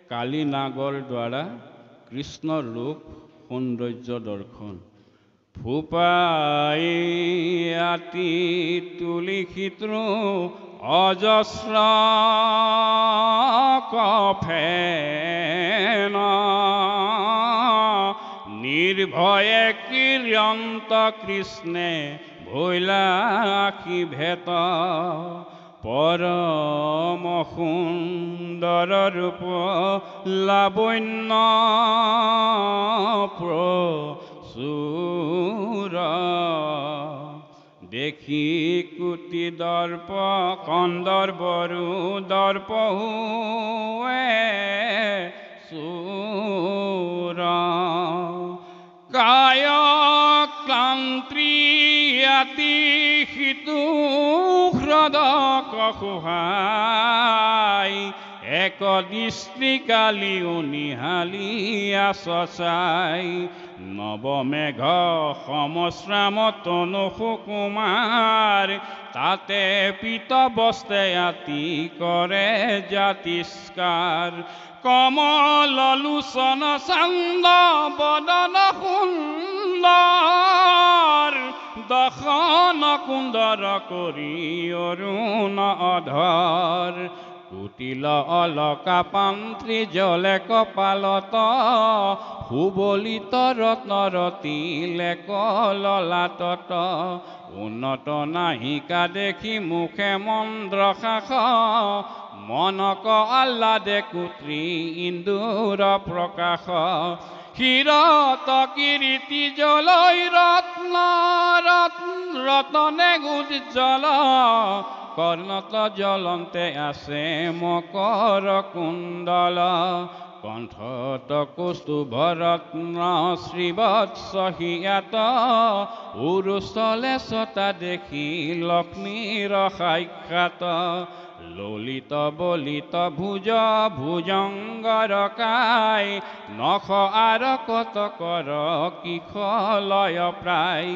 কালী নাগৰ দ্বাৰা কৃষ্ণৰ ৰূপ সৌন্দৰ্য দৰ্শন ফুপাই আতি তুলিখিত্ৰু অজস্ৰ কফেন নিৰ্ভয়ে কিৰ্যন্ত কৃষ্ণে ভৈলাখি ভেট পৰম সুন্দৰ ৰূপ লাবণ্য প্ৰচুৰ দেখি কুটি দৰ্প কন্দৰ্পৰু দৰ্প হুৱে চুৰ কায় ক্লান্ত্ৰিয়াতি সিতু হ্ৰদক সুহাই এক দৃষ্টি কালি নিহালিয়া চচাই নৱমেঘ সমশ্ৰাম তনু সুকুমাৰ তাতে পীত বস্তে আতি কৰে জাতিষ্কাৰ কমল লোচন চন্দ বদন সুন্দৰ দশন কুন্দৰ কৰি অৰুণ অধৰ কুটিল অলকা পান্ত্ৰী জলে কপালত সুবলিত ৰত্নৰতি লেক ললাটত উন্নত নাহিকা দেখি মুখে মন্দ্ৰ শাস মনক আহ্লাদে কুত্ৰী ইন্দুৰ প্ৰকাশ হিৰত কিৰীতি জলৈ ৰত্ন ৰতনে উজ্জ্বল কৰ্ণত জ্বলন্তে আছে মকৰ কুণ্ডল কণ্ঠত কৌস্তুভ ৰত্ন শ্ৰীবৎস হিয়াত উৰুস্থলে ছটা দেখি লক্ষ্মীৰ সাক্ষাৎ ললিত বলিত ভুজ ভুজংগৰ কাই নখ আৰকত কৰ কিশলয় প্ৰায়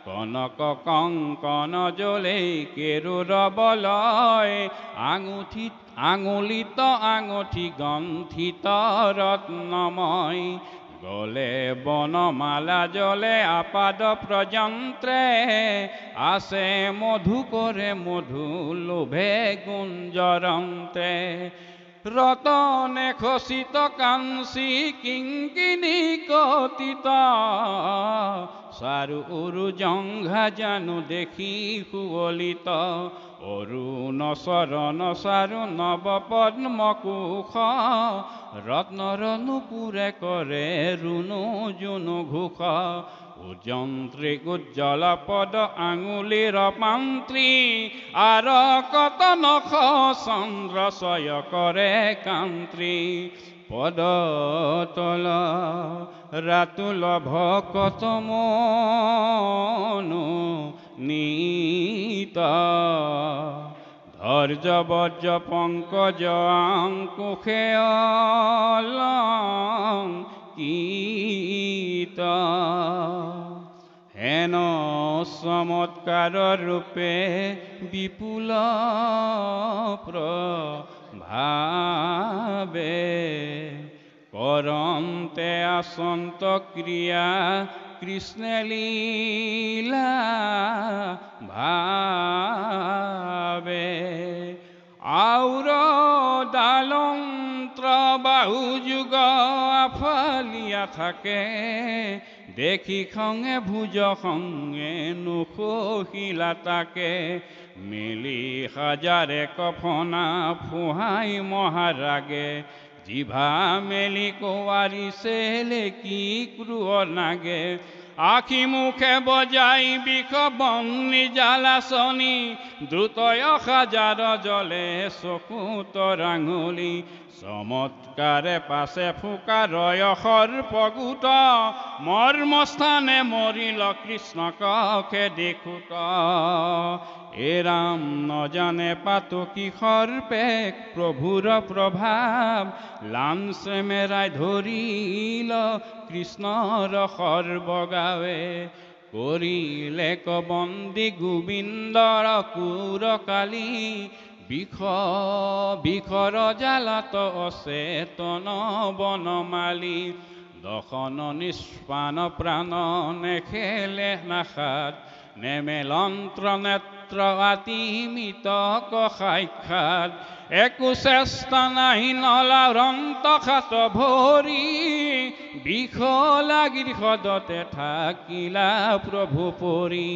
কনক কংকন জ্বলে কেৰুৰ বলয় আঙুলিত আঙঠি গন্থিত ৰত্নময় গলে বনমালা জলে আপাদ প্ৰযন্ত্ৰে আছে মধু কৰে মধু লোভে গুঞ্জৰন্তে ৰতনে খচিত কাঞ্চি কিংকিনী কতিত চাৰু উৰু জংঘা জানু দেখি সুৱলিত অৰুণ চৰণ চাৰু নৱ পদ্ম কুশ ৰত্নৰ নুপুৰে কৰে ৰুণু জুনু ঘোষ উজন্ত্ৰী উজ্জ্বল পদ আঙুলিৰ পান্ত্ৰী আৰকত নখ চন্দ্ৰচয় কৰে কান্ত্ৰী পদতল ৰাতুল ভকত মনো নীত ধৈৰ্য বজ্ৰ পংকজ আংকুশে অলংকিত হেন চমৎকাৰ ৰূপে বিপুল প্ৰভাৱে কৰন্তে আসন্ত ক্ৰিয়া কৃষ্ণে লীলা ভাবে আউৰ দালন্ত্ৰ বাহু যুগ আফালিয়া থাকে দেখি খঙে ভুজ খঙে নুসহিলা তাকে মিলি হাজাৰে কফনা ফুহাই মহাৰাগে জিভা মেলি কোৱাৰিছে লেকি ক্ৰুৱ নাগে আখি মুখে বজাই বিষ বন্নি জালাচনি দ্ৰুতয় হাজাৰ জলে চকু তৰাঙুলি চমৎকাৰে পাছে ফুকাৰয় সৰ্পগুট মৰ্মস্থানে মৰিল কৃষ্ণক দেখোত এ ৰাম নজানে পাতো কি সৰ্পে প্ৰভুৰ প্ৰভাৱ লাঞ্চে মেৰাই ধৰিল কৃষ্ণৰ সৰ্বগাৱে কৰিলে কবন্দী গোবিন্দৰ কুৰ কালি বিষৰ জালত অচেতন বনমালী দশন নিষ্পান প্ৰাণ নেখেলে নাশাত নেমেলন্ত্ৰ নেত্ৰ আতিমিত সাক্ষাৎ একো চেষ্টা নাহি নলাৰন্ত খাত ভৰি বিষ লাগি সদতে থাকিলা প্ৰভু পৰি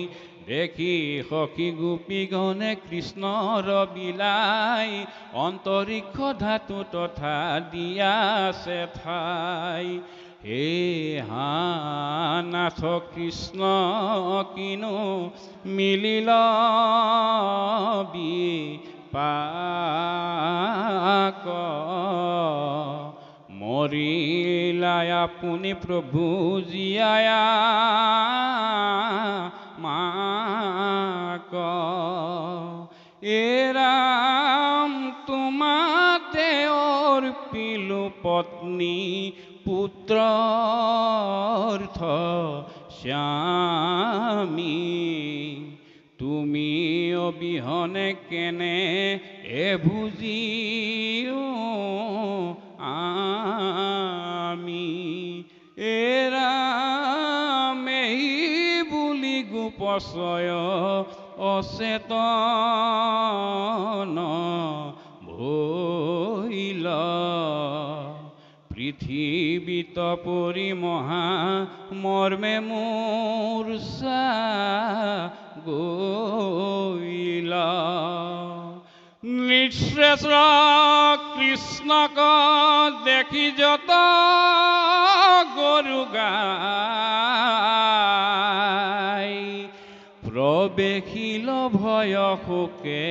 দেখি সখী গোপীগণে কৃষ্ণৰ বিলাই অন্তৰিক্ষ ধাতু তথা দিয়াছে ঠাই হে নাথ কৃষ্ণ কিনো মিলিল বিপাক মৰিলাই আপুনি প্ৰভু জীয়ায়া মাক এৰাম তোমাতে অৰ্পিলো পত্নী পুত্ৰৰ্থ স্বামী তুমি অবিহনে কেনে ভুজিও আমি এৰামেহি বুলি গোপচয় অচেতন ভৈল পৃথিৱীত পৰি মহা মৰ্মে মূৰ্ছা গইল নিঃশ্ৰেষ্ঠ কৃষ্ণক দেখি যত গৰু গাই প্ৰৱেশিল ভয় শোকে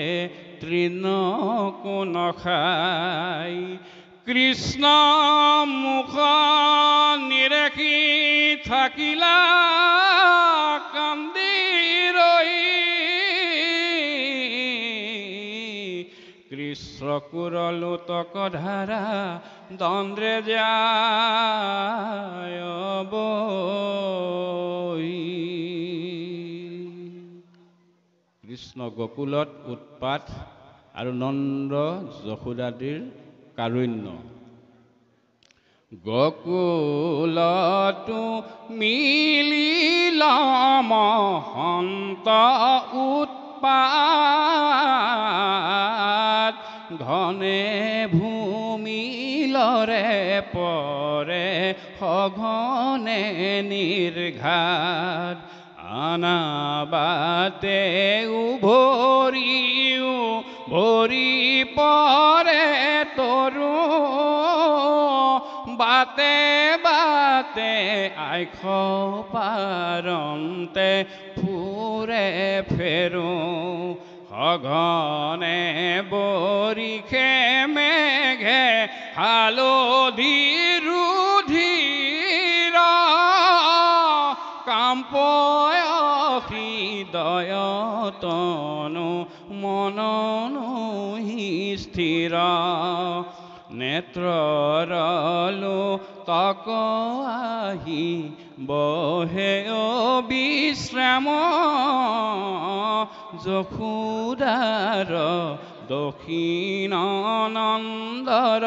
তৃণ কোন খাই কৃষ্ণ মুখ নিৰেখি থাকিলা কান্দি ৰহি কৃষ্ণকুৰ লোতক ধাৰা দন্দ্ৰে যায় বৈ কৃষ্ণ গোকুলত উৎপাত আৰু নন্দ যশোদাদিৰ কাৰুণ্য গকুলতো মিলিল মহন্ত উৎপাত ঘনে ভূমিলৰে পৰে সঘনে নিৰ্ঘাত আনাবাতে উভৰিও ভৰি পৰে তৰু বাতে বাতে আইখ পাৰন্তে ফুৰে ফেৰো সঘনে বৰিষে মেঘে হালধি ৰুধিৰ কাম্পয় হৃদয় তনু মননু স্থিৰ নেত্ৰৰলো তক আহি বহে বিশ্ৰাম যশোদাৰ দক্ষিণ নন্দৰ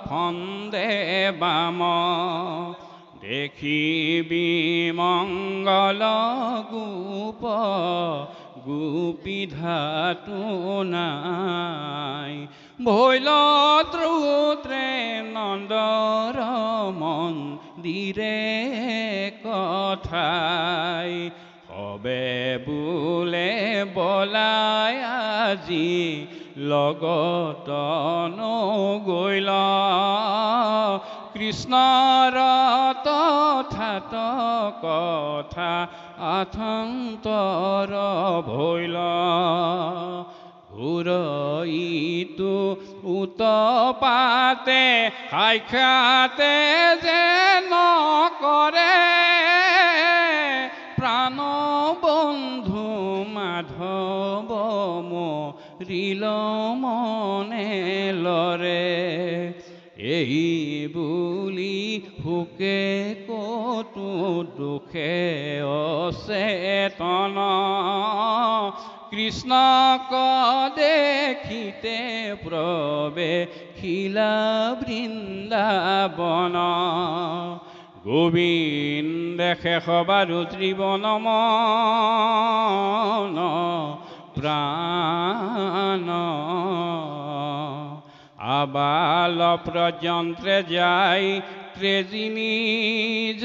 ফন্দে বাম দেখিবি মংগল গোপ গোপী ধাতু নাই ভৈল ত্ৰুত্ৰে নন্দৰ মন্দিৰে কথাই হবে বোলে বলাই আজি লগত নগৈল কৃষ্ণৰ তথাত কথা আথন্তৰ ভৈল ঘূৰইটো উতপাতে সাক্ষাতে যে নকৰে প্ৰাণ বন্ধু মাধৱ মৰিল মনে লৰে এই বুলি সুকে কতো দুখে অচেতন কৃষ্ণক দেখিতে প্ৰবেশিলা বৃন্দাবন। গোবিন্দে শেষ বাৰু ত্ৰিবন মন প্ৰাণ। আবাল পৰ্যন্ত্ৰে যাই ত্ৰেজি নিজ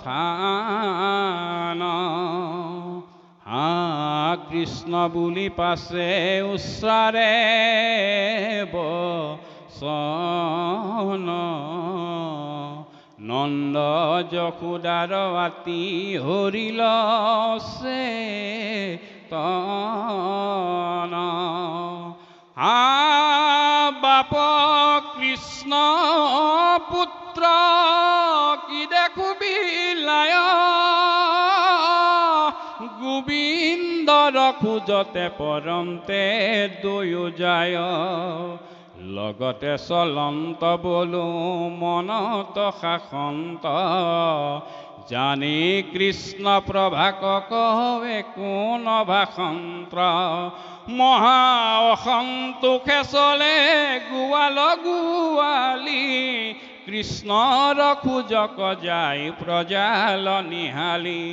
থান। কৃষ্ণ বুলি পাছে উচ্চাৰে বচন। নন্দ যশোদাৰ আতি হৰিল চেতন। বাপ কৃষ্ণ পুত্ৰ কি দেখো বিলায়। গোবিন্দৰ খোজতে পৰন্তে দুয়ো যায়। লগতে চলন্ত বোলো মনত শাসন্ত। জানি কৃষ্ণ প্ৰভাক কৱে কোন ভাষন্ত্ৰ। মহা অসন্তোষে চলে গোৱাল গোৱালি। কৃষ্ণৰ খোজক যাই প্ৰজাল নিহালি।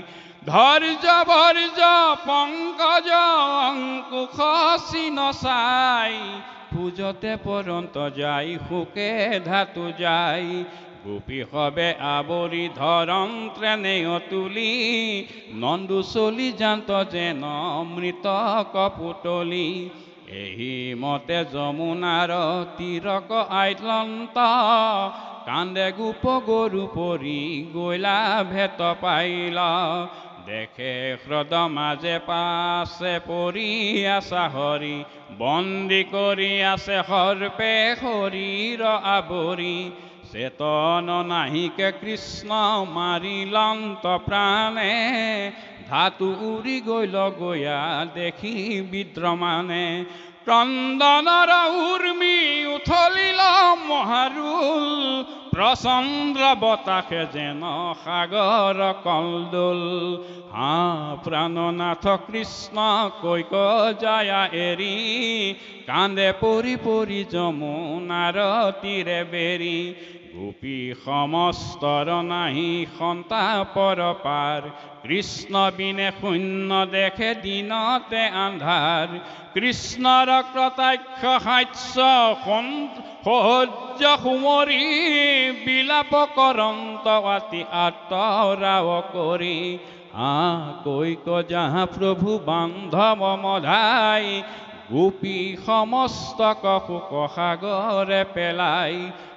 ধৈৰ্য ভৰ্য পংকজ অংকুশ চিন চাই। খোজতে পৰন্ত যাই শোকে ধাতু যাই। গোপী সবে আৱৰি ধৰন্ত্ৰে তুলি। নন্দু চলি যান্ত যেন মৃত কপুতলি। এই মতে যমুনাৰ তীৰক আইলন্ত। কান্দে গোপ গৰু পৰি গৈলা ভেট পাইলা। দেখে হ্ৰদ মাজে পাছে পৰি আছা হৰি। বন্দী কৰি আছে সৰ্পে শৰীৰ আৱৰি। চেতন নাহিকে কৃষ্ণ মাৰিলন্ত প্ৰাণে। ধাতু উৰি গৈল গয়া দেখি বিদ্ৰমানে। ক্ৰন্দনৰ উৰ্মি উথলিল মহাৰুল। প্ৰচন্দ্ৰ বতাসে যেন সাগৰ কলদোল। প্ৰাণনাথ কৃষ্ণ কৈক যায় এৰি। কান্দে পৰি পৰি যমুনাৰ তীৰে বেৰি। গোপী সমস্তৰ নাহি সন্তাপৰ পাৰ। কৃষ্ণ বিনে শূন্য দেখে দিনতে আন্ধাৰ। কৃষ্ণৰ কটাক্ষ হাস্য সহ্য সুমৰি। বিলাপ কৰন্ত আতি আত্মৰাৱ কৰি। কৈক যাহা প্ৰভু বান্ধৱ মধাই। গোপী সমস্তক শোক সাগৰে পেলাই।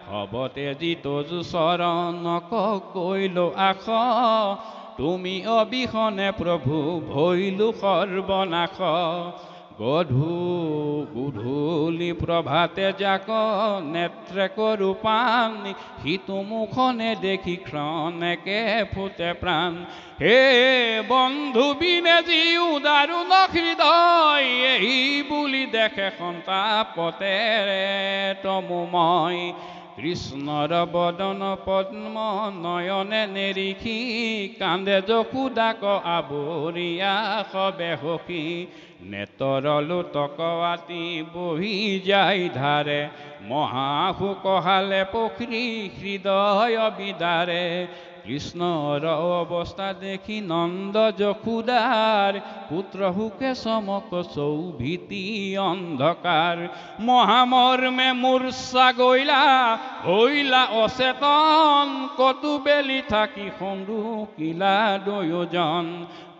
হবতে জিতজু চৰণক কৈলো আশ। তুমি অবিহনে প্ৰভু ভৈলো সৰ্বনাশ। গধূলি প্ৰভাতে যাক নেত্ৰে কৰো পান। সিটো মুখনে দেখি ক্ষণেকে ফুটে প্ৰাণ। হে বন্ধু বিনে জীও দাৰুণ হৃদয়। এই বুলি দেখে সন্তাপতেৰে তমোময়। কৃষ্ণৰ বদন পদ্ম নয়নে নেৰিখি। কান্দে যশোদাক আৱৰিয়া সবে সখী। নেতৰ লোতক আতি বহি যাই ধাৰে। মহাশোক হালে পখৰি হৃদয় বিদাৰে। কৃষ্ণৰ অৱস্থা দেখি নন্দ যশোদাৰ। পুত্ৰ শোকে চমক চৌভিতি অন্ধকাৰ। মহামৰ্মে মূৰ্ছা গৈলা হৈলা অচেতন। কতু বেলি থাকি সংৰুকিলা দুয়োজন।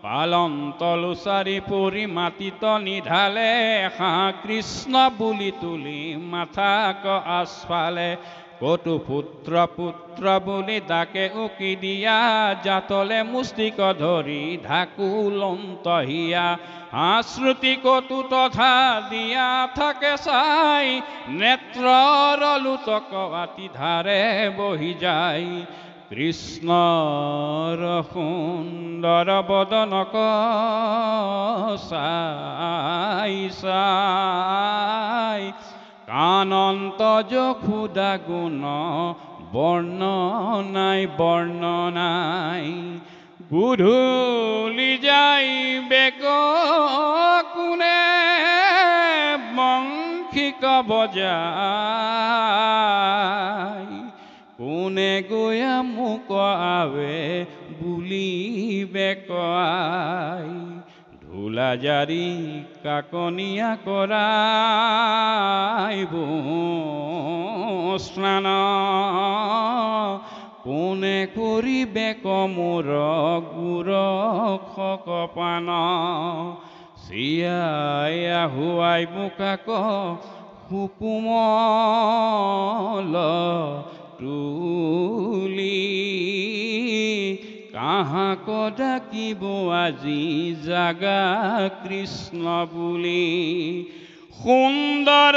পালন্ত লোচাৰি পৰি মাটিত নিধালে। কৃষ্ণ বুলি তুলি মাথাক আচফালে। কতু পুত্ৰ পুত্ৰ বুলি ডাকে উকি দিয়া। জাতলে মুষ্টিক ধৰি ঢাকুলন্ত হিয়া। শ্ৰুতি কতু তথা দিয়া থাকে চাই। নেত্ৰৰ লোতক আতি ধাৰে বহি যায়। কৃষ্ণৰ সুন্দৰ বদনক চাই চাই। কানন্ত যশোদা গুণ বৰ্ণনাই বৰ্ণনাই। গধূলি যাই বেক কোনে বংশীক বজাই কোনে গয়া মোক আৱে বুলি বেকাই ঢোলা জাৰি কাকনিয়া কৰাই স্নান কোনে কৰিবে কমোৰ গুৰ খকপান চিয়াই আহুৱাই বোকাক সুকুমল তুলি কাহাক ডাকিব আজি জাগা কৃষ্ণ বুলি সুন্দৰ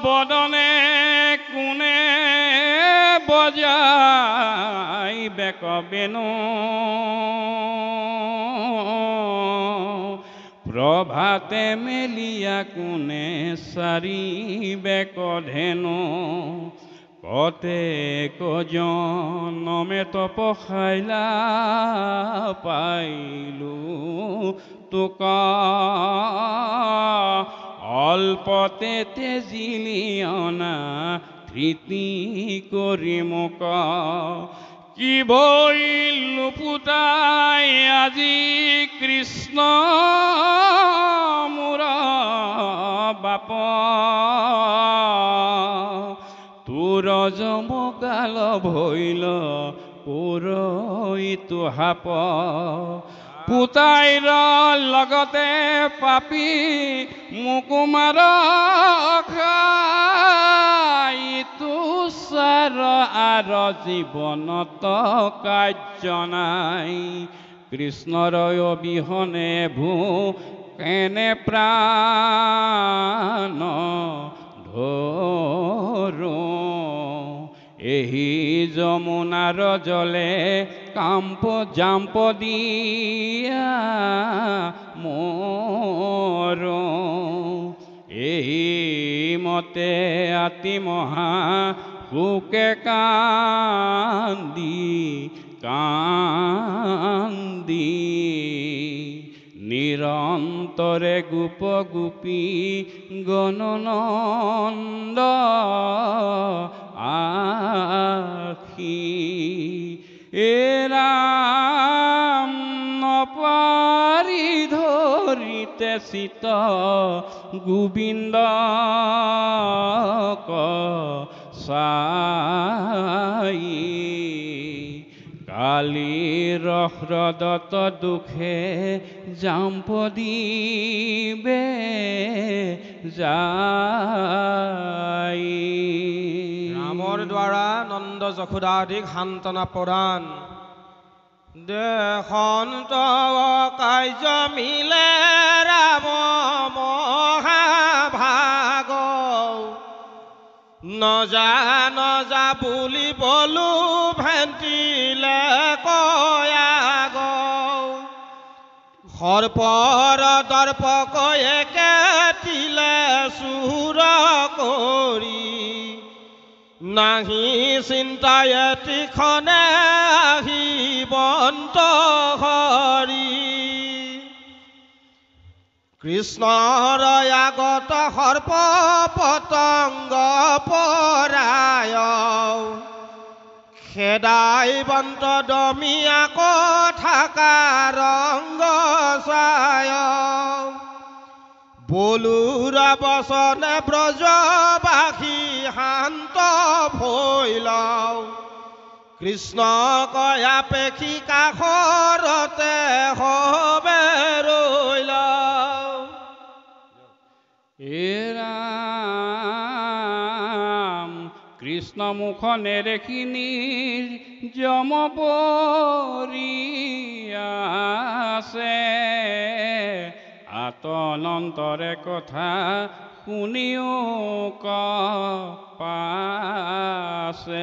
বদনে কোনে বজাই বেক বেনু প্ৰভাতে মেলিয়া কোনে চাৰি বেক ধেনু কতে কজনমে তপখাইলা পাইলো তোক অল্পতে তেজিলিয়না ধৃতি কৰি মোক কি বইল পুতাই আজি কৃষ্ণ মোৰ বাপ তোৰ জমকাল ভৈল পৰৈতো হাপ পুতাইৰ লগতে পাপি মোক মাৰ খাই তুষাৰ আৰ জীৱনত কাৰ্য নাই কৃষ্ণৰ অবিহনে ভূ কেনে প্ৰাণ ধৰো এহি যমুনাৰ জলে কাম্প জাম্প দিয়া মোৰ এই মতে আতি মহা সুকে কান্দি কান্দি নিৰন্তৰে গোপ গোপী গণনন্দ আখি ৰাম নপাৰি ধৰিতে চিত গোবিন্দ চাই কালিৰ হ্ৰদত দুখে জাম্প দিবে যাই ৰামৰ দ্বাৰা নন্দ যশোদাদিক সান্তনা প্ৰদান দেশন্ত কাৰ্য মিলে ৰাম মহাভাগ নজা নজা বুলি বলো ভেন্তিলে কয়াগ সৰ্পৰ দৰ্পক একেটিলে চুৰ কৰি নাহি চিন্তায় তীখনে আহিবন্ত হৰি কৃষ্ণৰ আগত সৰ্প পতংগ পৰায় খেদাই বন্ত দমিয়া কথা ৰংগ চায় বলুৰ বচনে ব্ৰজবাসী শান্ত ভৈল কৃষ্ণ কয়া পেখি কাষৰতে হবে ৰৈল ৰাম কৃষ্ণ মুখ নেদেখি যম পৰি আছে আতনন্তৰে কথা শুনিও পাছে